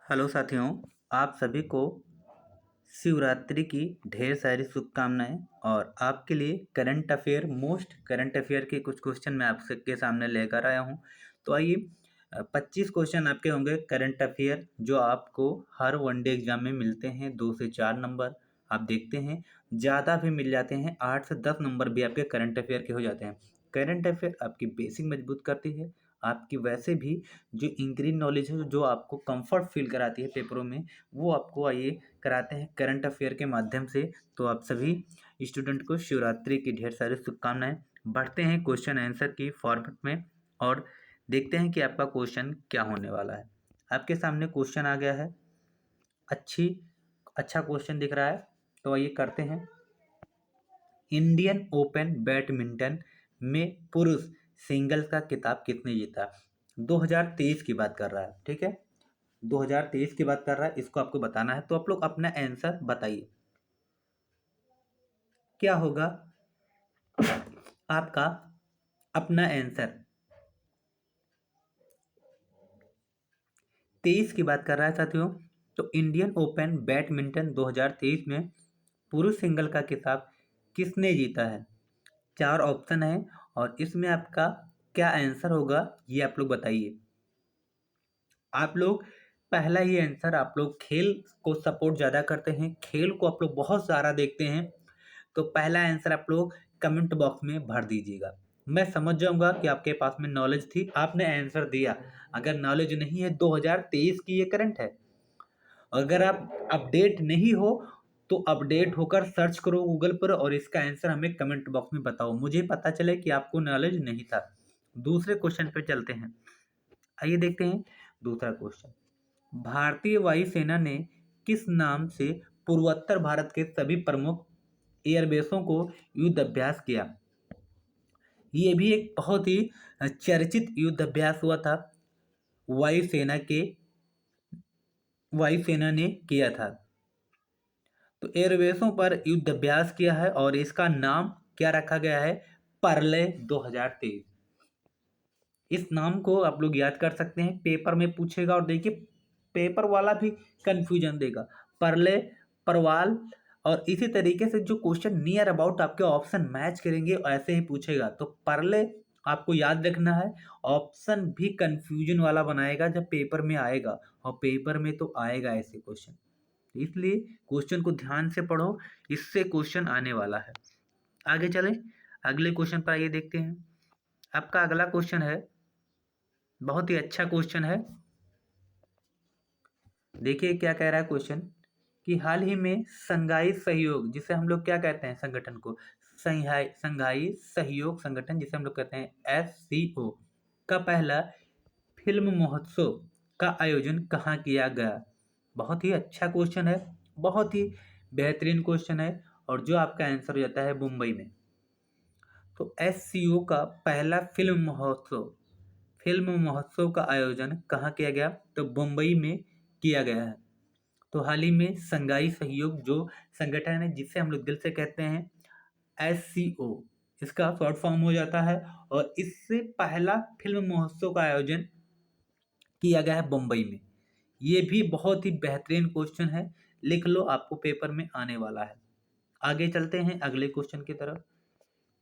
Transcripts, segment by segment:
Hello साथियों, आप सभी को शिवरात्रि की ढेर सारी शुभकामनाएं। और आपके लिए करंट अफेयर के कुछ क्वेश्चन मैं आप सबके सामने लेकर आया हूं। तो आइए, 25 क्वेश्चन आपके होंगे करंट अफेयर, जो आपको हर वनडे एग्जाम में मिलते हैं। 2 से 4 नंबर आप देखते हैं, ज़्यादा भी मिल जाते हैं। 8 से 10 नंबर भी आपके करंट अफेयर के हो जाते हैं। करंट अफेयर आपकी बेसिक मजबूत करती है, आपकी वैसे भी जो इंक्रीज नॉलेज है, जो आपको कंफर्ट फील कराती है पेपरों में, वो आपको आइए कराते हैं करंट अफेयर के माध्यम से। तो आप सभी स्टूडेंट को शिवरात्रि की ढेर सारी शुभकामनाएं। बढ़ते हैं क्वेश्चन आंसर की फॉर्मेट में और देखते हैं कि आपका क्वेश्चन क्या होने वाला है। आपके सामने क्वेश्चन आ गया है, अच्छा क्वेश्चन दिख रहा है। तो आइए करते हैं। इंडियन ओपन बैडमिंटन में पुरुष सिंगल्स का खिताब किसने जीता? 2023 की बात कर रहा है, ठीक है। 2023 की बात कर रहा है, इसको आपको बताना है। तो आप लोग अपना आंसर बताइए, क्या होगा आपका अपना आंसर। 23 की बात कर रहा है साथियों। तो इंडियन ओपन बैडमिंटन 2023 में पुरुष सिंगल का खिताब किसने जीता है? 4 ऑप्शन है और इसमें आपका क्या आंसर होगा ये आप लोग बताइए। आप लोग पहला ही आंसर, आप लोग खेल को सपोर्ट ज़्यादा करते हैं, खेल को आप लोग बहुत सारा देखते हैं, तो पहला आंसर आप लोग कमेंट बॉक्स में भर दीजिएगा। मैं समझ जाऊंगा कि आपके पास में नॉलेज थी, आपने आंसर दिया। अगर नॉलेज नहीं है, 2023 की ये करंट है। अगर आप अपडेट नहीं हो तो अपडेट होकर सर्च करो गूगल पर और इसका आंसर हमें कमेंट बॉक्स में बताओ, मुझे पता चले कि आपको नॉलेज नहीं था। दूसरे क्वेश्चन पे चलते हैं। आइए देखते हैं दूसरा क्वेश्चन। भारतीय वायुसेना ने किस नाम से पूर्वोत्तर भारत के सभी प्रमुख एयरबेसों को युद्ध अभ्यास किया? ये भी एक बहुत ही चर्चित युद्ध अभ्यास हुआ था, वायुसेना के वायुसेना ने किया था। तो एयरबेसों पर युद्ध अभ्यास किया है और इसका नाम क्या रखा गया है? परले 2023। इस नाम को आप लोग याद कर सकते हैं, पेपर में पूछेगा और देखिए पेपर वाला भी कंफ्यूजन देगा। परले, परवाल और इसी तरीके से जो क्वेश्चन नियर अबाउट आपके ऑप्शन मैच करेंगे ऐसे ही पूछेगा। तो परले आपको याद रखना है, ऑप्शन भी कंफ्यूजन वाला बनाएगा जब पेपर में आएगा, और पेपर में तो आएगा ऐसे क्वेश्चन। इसलिए क्वेश्चन को ध्यान से पढ़ो, इससे क्वेश्चन आने वाला है। आगे चलें, अगले क्वेश्चन पर आइए देखते हैं। आपका अगला क्वेश्चन है, बहुत ही अच्छा क्वेश्चन है। देखिए क्या कह रहा है क्वेश्चन, कि हाल ही में संघाई सहयोग, जिसे हम लोग क्या कहते हैं संगठन को, संघाई सहयोग संगठन, जिसे हम लोग कहते हैं SCO, का पहला फिल्म महोत्सव का आयोजन कहाँ किया गया? बहुत ही अच्छा क्वेश्चन है, बहुत ही बेहतरीन क्वेश्चन है, और जो आपका आंसर हो जाता है मुंबई में। तो SCO का पहला फिल्म महोत्सव का आयोजन कहाँ किया गया? तो मुंबई में किया गया है। तो हाल ही में संघाई सहयोग जो संगठन है, जिसे हम लोग दिल से कहते हैं SCO, इसका शॉर्ट फॉर्म हो जाता है, और इससे पहला फिल्म महोत्सव का आयोजन किया गया है मुंबई में। ये भी बहुत ही बेहतरीन क्वेश्चन है, लिख लो, आपको पेपर में आने वाला है। आगे चलते हैं अगले क्वेश्चन की तरफ।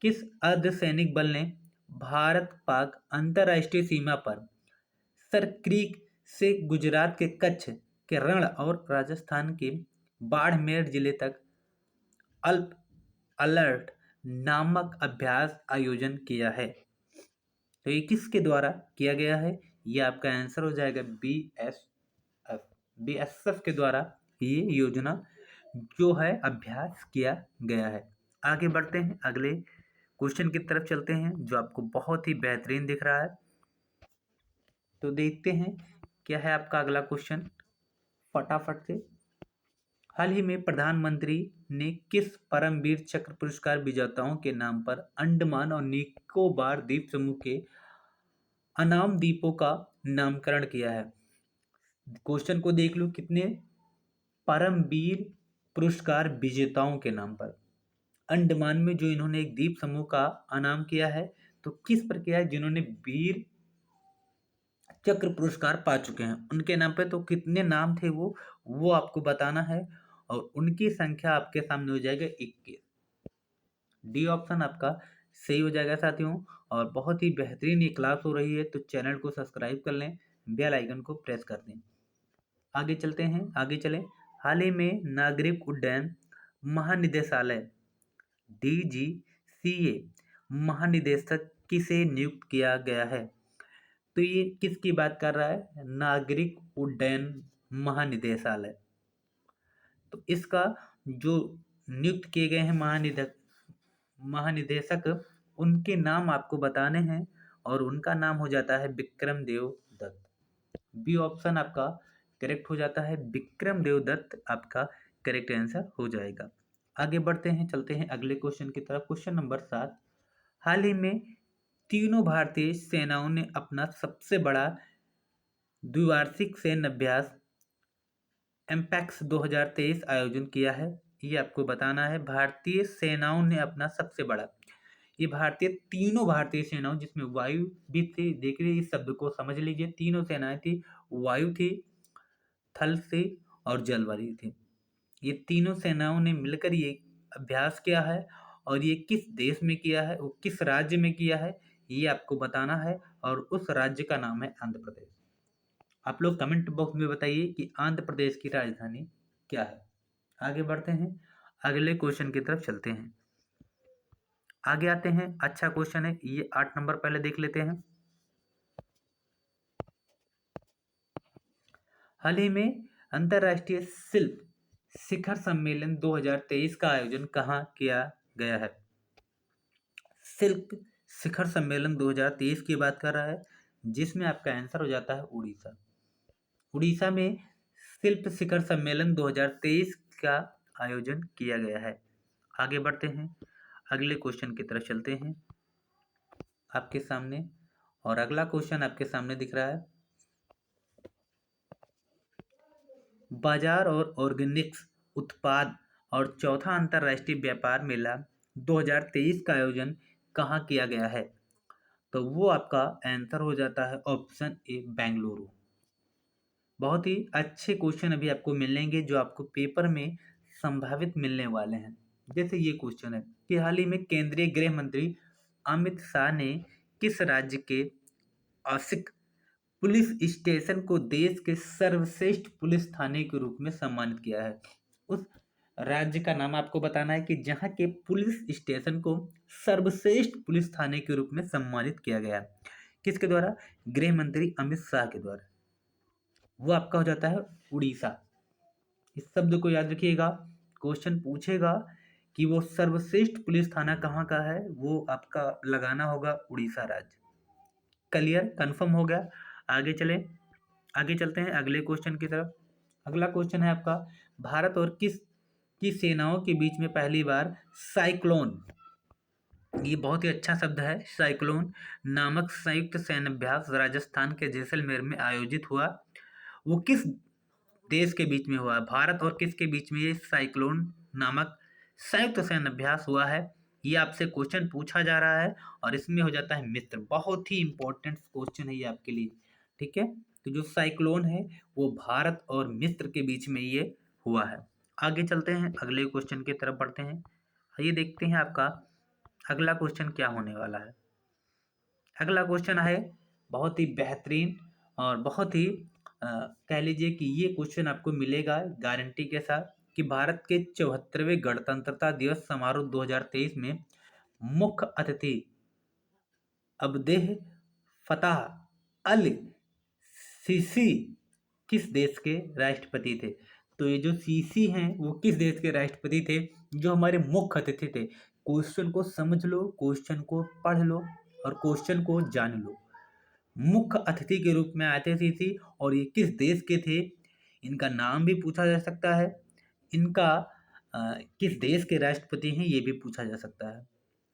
किस अर्धसैनिक बल ने भारत पाक अंतर्राष्ट्रीय सीमा पर सर क्रीक से गुजरात के कच्छ के रण और राजस्थान के बाड़मेर जिले तक अल्प अलर्ट नामक अभ्यास आयोजन किया है? तो ये किसके द्वारा किया गया है? ये आपका आंसर हो जाएगा BSF के द्वारा ये योजना जो है अभ्यास किया गया है। आगे बढ़ते हैं, अगले क्वेश्चन की तरफ चलते हैं, जो आपको बहुत ही बेहतरीन दिख रहा है। तो देखते हैं क्या है आपका अगला क्वेश्चन फटाफट से। हाल ही में प्रधानमंत्री ने किस परमवीर चक्र पुरस्कार विजेताओं के नाम पर अंडमान और निकोबार द्वीप समूह के अनाम द्वीपों का नामकरण किया है? क्वेश्चन को देख लो, कितने परमवीर पुरस्कार विजेताओं के नाम पर अंडमान में जो इन्होंने एक द्वीप समूह का अनाम किया है, तो किस पर किया है? जिन्होंने वीर चक्र पुरस्कार पा चुके हैं उनके नाम पे। तो कितने नाम थे वो आपको बताना है और उनकी संख्या आपके सामने हो जाएगा 21। डी ऑप्शन आपका सही हो जाएगा साथियों। और बहुत ही बेहतरीन ये क्लास हो रही है, तो चैनल को सब्सक्राइब कर लें, बेल आइकन को प्रेस कर दें। आगे चलते हैं, आगे चलें। हाल ही में नागरिक उड्डयन महानिदेशालय DGCA महानिदेशक किसे नियुक्त किया गया है? तो ये किसकी बात कर रहा है? नागरिक उड्डयन महानिदेशालय। तो इसका जो नियुक्त किए गए हैं महानिदेशक, उनके नाम आपको बताने हैं और उनका नाम हो जाता है विक्रम देव दत्त। बी ऑप्शन आपका करेक्ट हो जाता है, विक्रम देव दत्त आपका करेक्ट आंसर हो जाएगा। आगे बढ़ते हैं, चलते हैं अगले क्वेश्चन की तरफ। Question number 7। हाल ही में तीनों भारतीय सेनाओं ने अपना सबसे बड़ा द्विवार्षिक सैन्य अभ्यास एम्पैक्स 2023 आयोजन किया है। ये आपको बताना है। भारतीय सेनाओं ने अपना सबसे बड़ा, ये तीनों भारतीय सेनाओं, जिसमें वायु भी थी, देख लीजिए इस शब्द को समझ लीजिए, तीनों सेनाएं थी, वायु थी, थल से और जल वाली थी। ये तीनों सेनाओं ने मिलकर ये अभ्यास किया है और ये किस देश में किया है, वो किस राज्य में किया है, ये आपको बताना है और उस राज्य का नाम है आंध्र प्रदेश। आप लोग कमेंट बॉक्स में बताइए कि आंध्र प्रदेश की राजधानी क्या है। आगे बढ़ते हैं, अगले क्वेश्चन की तरफ चलते हैं। आगे आते हैं, अच्छा क्वेश्चन है ये। 8 नंबर पहले देख लेते हैं। हाल ही में अंतर्राष्ट्रीय शिल्प शिखर सम्मेलन 2023 का आयोजन कहाँ किया गया है? शिल्प शिखर सम्मेलन 2023 की बात कर रहा है, जिसमें आपका आंसर हो जाता है उड़ीसा। उड़ीसा में शिल्प शिखर सम्मेलन 2023 का आयोजन किया गया है। आगे बढ़ते हैं, अगले क्वेश्चन की तरफ चलते हैं आपके सामने। और अगला क्वेश्चन आपके सामने दिख रहा है, बाजार और ऑर्गेनिक्स उत्पाद और चौथा अंतर्राष्ट्रीय व्यापार मेला 2023 का आयोजन कहाँ किया गया है? तो वो आपका आंसर हो जाता है ऑप्शन ए, बेंगलुरु। बहुत ही अच्छे क्वेश्चन अभी आपको मिलेंगे जो आपको पेपर में संभावित मिलने वाले हैं। जैसे ये क्वेश्चन है कि हाल ही में केंद्रीय गृह मंत्री अमित शाह ने किस राज्य के आसिक पुलिस स्टेशन को देश के सर्वश्रेष्ठ पुलिस थाने के रूप में सम्मानित किया है? उस राज्य का नाम आपको बताना है कि जहां के पुलिस स्टेशन को सर्वश्रेष्ठ पुलिस थाने के रूप में सम्मानित किया गया। किसके द्वारा? गृह मंत्री अमित शाह के द्वारा। वो आपका हो जाता है उड़ीसा। इस शब्द को याद रखिएगा, क्वेश्चन पूछेगा कि वो सर्वश्रेष्ठ पुलिस थाना कहाँ का है, वो आपका लगाना होगा उड़ीसा राज्य। क्लियर, कंफर्म हो गया। आगे चलें, आगे चलते हैं अगले क्वेश्चन की तरफ। अगला क्वेश्चन है आपका, भारत और किस की सेनाओं के बीच में पहली बार साइक्लोन, ये बहुत ही अच्छा शब्द है, साइक्लोन नामक संयुक्त सैन्य अभ्यास राजस्थान के जैसलमेर में आयोजित हुआ? वो किस देश के बीच में हुआ? भारत और किसके बीच में ये साइक्लोन नामक संयुक्त सैन्य अभ्यास हुआ है? ये आपसे क्वेश्चन पूछा जा रहा है और इसमें हो जाता है मिस्र। बहुत ही इंपॉर्टेंट क्वेश्चन है ये आपके लिए, ठीक है। तो जो साइक्लोन है वो भारत और मिस्र के बीच में ये हुआ है। आगे चलते हैं, अगले क्वेश्चन की तरफ बढ़ते हैं। ये देखते हैं आपका अगला क्वेश्चन क्या होने वाला है। अगला क्वेश्चन है बहुत ही बेहतरीन और बहुत ही कह लीजिए कि ये क्वेश्चन आपको मिलेगा गारंटी के साथ कि भारत के 74वें गणतंत्रता दिवस समारोह 2023 में मुख्य अतिथि अब्देह फताह अल सीसी किस देश के राष्ट्रपति थे? तो ये जो सीसी हैं वो किस देश के राष्ट्रपति थे, जो हमारे मुख्य अतिथि थे? क्वेश्चन को समझ लो, क्वेश्चन को पढ़ लो और क्वेश्चन को जान लो। मुख्य अतिथि के रूप में आए थे सीसी, और ये किस देश के थे, इनका नाम भी पूछा जा सकता है, इनका किस देश के राष्ट्रपति हैं ये भी पूछा जा सकता है,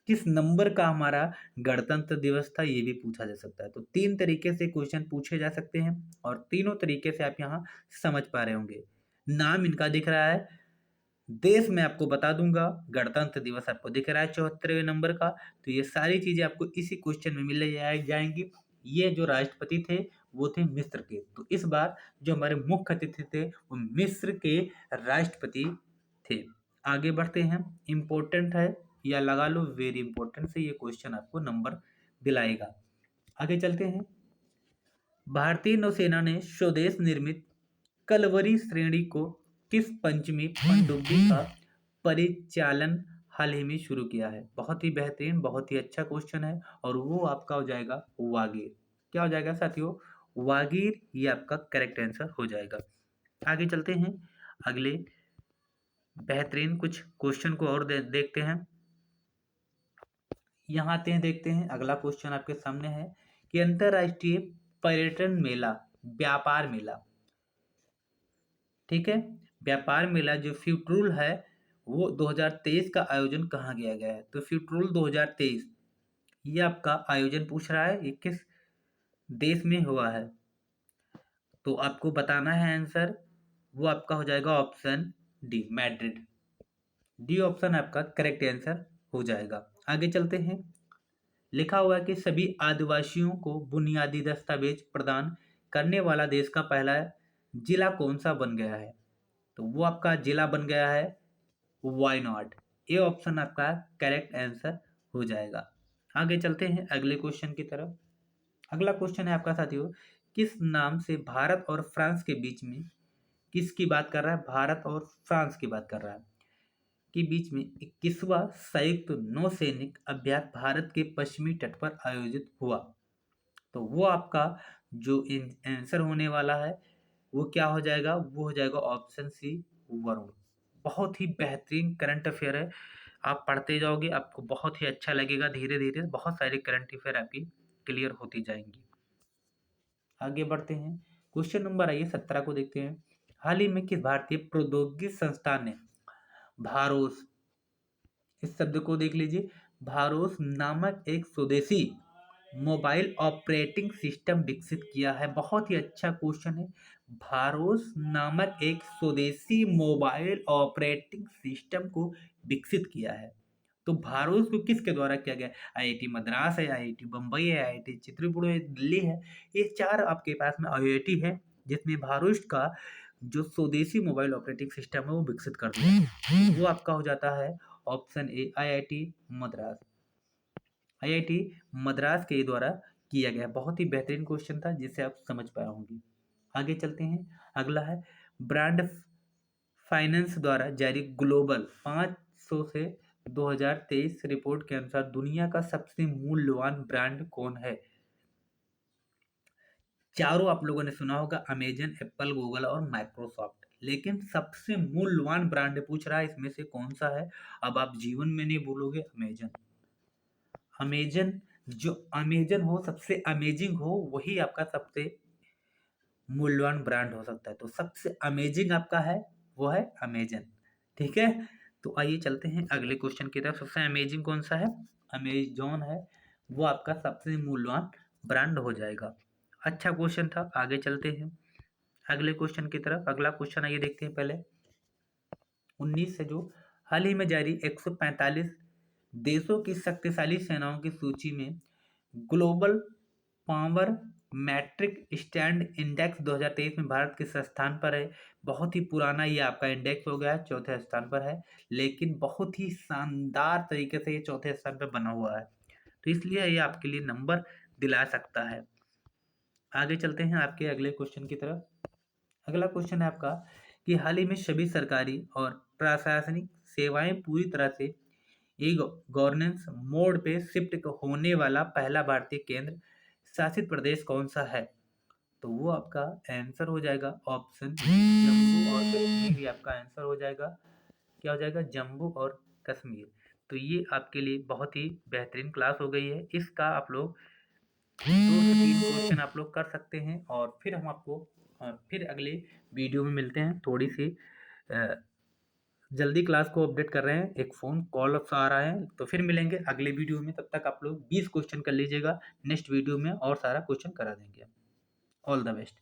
किस नंबर का हमारा गणतंत्र दिवस था ये भी पूछा जा सकता है। तो 3 तरीके से क्वेश्चन पूछे जा सकते हैं और तीनों तरीके से आप यहाँ समझ पा रहे होंगे। नाम इनका दिख रहा है, देश मैं आपको बता दूंगा, गणतंत्र दिवस आपको दिख रहा है 74वें नंबर का। तो ये सारी चीजें आपको इसी क्वेश्चन में मिल जाएंगी। ये जो राष्ट्रपति थे वो थे मिस्र के। तो इस बार जो हमारे मुख्य अतिथि थे वो मिस्र के राष्ट्रपति थे। आगे बढ़ते हैं, इम्पोर्टेंट है या लगा लो वेरी इंपॉर्टेंट से ये क्वेश्चन आपको नंबर दिलाएगा। आगे चलते हैं, भारतीय नौसेना ने स्वदेश निर्मित कलवरी श्रेणी को किस पंचमी पनडुब्बी का परिचालन हाल ही में शुरू किया है? बहुत ही बेहतरीन, बहुत ही अच्छा क्वेश्चन है और वो आपका हो जाएगा वागीर। क्या हो जाएगा साथियों? वागीर, ये आपका करेक्ट आंसर हो जाएगा। आगे चलते हैं, अगले बेहतरीन कुछ क्वेश्चन को और देखते हैं। यहाँ आते हैं, देखते हैं अगला क्वेश्चन आपके सामने है कि अंतरराष्ट्रीय पर्यटन मेला, व्यापार मेला, ठीक है, व्यापार मेला जो फ्यूट्रूल है वो 2023 का आयोजन कहाँ किया गया है? तो फ्यूट्रूल 2023 ये आपका आयोजन पूछ रहा है, ये किस देश में हुआ है? तो आपको बताना है आंसर, वो आपका हो जाएगा option D, Madrid. D option आपका करेक्ट आंसर हो जाएगा। आगे चलते हैं, लिखा हुआ है कि सभी आदिवासियों को बुनियादी दस्तावेज प्रदान करने वाला देश का पहला जिला कौन सा बन गया है? तो वो आपका जिला बन गया है वायनाड। ए ऑप्शन आपका करेक्ट आंसर हो जाएगा। आगे चलते हैं अगले क्वेश्चन की तरफ। अगला क्वेश्चन है आपका साथियों, किस नाम से भारत और फ्रांस के बीच में, किसकी बात कर रहा है? भारत और फ्रांस की बात कर रहा है, के बीच में 21वां संयुक्त नौसैनिक अभ्यास भारत के पश्चिमी तट पर आयोजित हुआ। तो वो आपका जो आंसर होने वाला है वो क्या हो जाएगा? वो हो जाएगा ऑप्शन सी, वरुण। बहुत ही बेहतरीन करंट अफेयर है, आप पढ़ते जाओगे आपको बहुत ही अच्छा लगेगा, धीरे धीरे बहुत सारे करंट अफेयर आपकी क्लियर होती जाएंगी। आगे बढ़ते हैं, क्वेश्चन नंबर आइए 17 को देखते हैं। हाल ही में किस भारतीय प्रौद्योगिकी संस्थान ने भारोस, इस शब्द को देख लीजिए, भारोस नामक एक स्वदेशी मोबाइल ऑपरेटिंग सिस्टम विकसित किया है? बहुत ही अच्छा क्वेश्चन है। भारोस नामक एक स्वदेशी मोबाइल ऑपरेटिंग सिस्टम को विकसित किया है। तो भारोस को किसके द्वारा किया गया? आईआईटी मद्रास है, आईआईटी बम्बई है, आईआईटी चित्रकूट है, दिल्ली है, ये 4 आपके पास में आईआईटी है जिसमें भारोस का जो स्वदेशी मोबाइल ऑपरेटिंग सिस्टम है वो विकसित कर दिया। वो आपका हो जाता है option A, IIT Madras. IIT Madras के द्वारा किया गया। बहुत ही बेहतरीन क्वेश्चन था जिसे आप समझ पाए होंगे। आगे चलते हैं, अगला है ब्रांड फाइनेंस द्वारा जारी ग्लोबल 500 से 2023 रिपोर्ट के अनुसार दुनिया का सबसे मूल्यवान ब्रांड कौन है? चारों आप लोगों ने सुना होगा, अमेजन, एप्पल, गूगल और माइक्रोसॉफ्ट, लेकिन सबसे मूल्यवान ब्रांड पूछ रहा है इसमें से कौन सा है? अब आप जीवन में नहीं बोलोगे अमेजन। अमेजन, जो अमेजन हो, सबसे अमेजिंग हो, वही आपका सबसे मूल्यवान ब्रांड हो सकता है। तो सबसे अमेजिंग आपका है वो है अमेजन, ठीक है। तो आइए चलते हैं अगले क्वेश्चन की तरफ। सबसे अमेजिंग कौन सा है? अमेजॉन है, वो आपका सबसे मूल्यवान ब्रांड हो जाएगा। अच्छा क्वेश्चन था, आगे चलते हैं अगले क्वेश्चन की तरफ। अगला क्वेश्चन आइए देखते हैं पहले 19 से, जो हाल ही में जारी 145 देशों की शक्तिशाली सेनाओं की सूची में global power metric stand index 2023 में भारत किस स्थान पर है? बहुत ही पुराना ये आपका इंडेक्स हो गया है, चौथे स्थान पर है, लेकिन बहुत ही शानदार तरीके से ये चौथे स्थान पर बना हुआ है, तो इसलिए ये आपके लिए नंबर दिला सकता है। आगे चलते हैं आपके अगले क्वेश्चन की तरफ। अगला क्वेश्चन है आपका कि हाल ही में सभी सरकारी और प्रशासनिक सेवाएं पूरी तरह से ई गवर्नेंस मोड पे शिफ्ट होने वाला पहला भारतीय केंद्र शासित प्रदेश कौन सा है? तो वो आपका आंसर हो जाएगा ऑप्शन जम्मू और कश्मीर, ये आपका आंसर हो जाएगा। क्या हो जाएगा? जम्मू और कश्मीर। तो ये आपके लिए बहुत ही बेहतरीन क्लास हो गई है, इसका आप लोग 2 से 3 क्वेश्चन आप लोग कर सकते हैं और फिर हम आपको फिर अगले वीडियो में मिलते हैं। थोड़ी सी जल्दी क्लास को अपडेट कर रहे हैं, एक फ़ोन कॉल आ रहा है, तो फिर मिलेंगे अगले वीडियो में। तब तक आप लोग 20 क्वेश्चन कर लीजिएगा, नेक्स्ट वीडियो में और सारा क्वेश्चन करा देंगे। All the best.